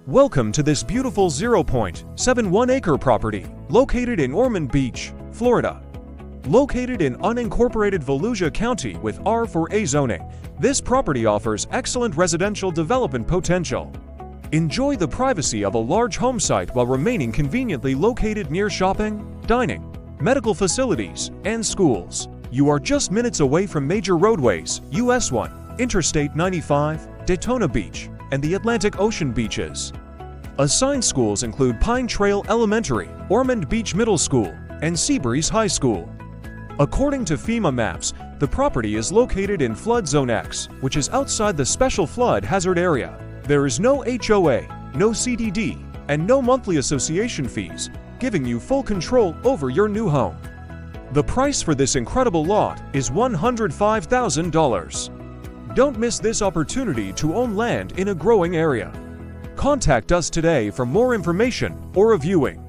Welcome to this beautiful 0.71-acre property located in Ormond Beach, Florida. Located in unincorporated Volusia County with R4A zoning, this property offers excellent residential development potential. Enjoy the privacy of a large home site while remaining conveniently located near shopping, dining, medical facilities, and schools. You are just minutes away from major roadways, US 1, Interstate 95, Daytona Beach, and the Atlantic Ocean beaches. Assigned schools include Pine Trail Elementary, Ormond Beach Middle School, and Seabreeze High School. According to FEMA maps, the property is located in Flood Zone X, which is outside the Special Flood Hazard Area. There is no HOA, no CDD, and no monthly association fees, giving you full control over your new home. The price for this incredible lot is $105,000. Don't miss this opportunity to own land in a growing area. Contact us today for more information or a viewing.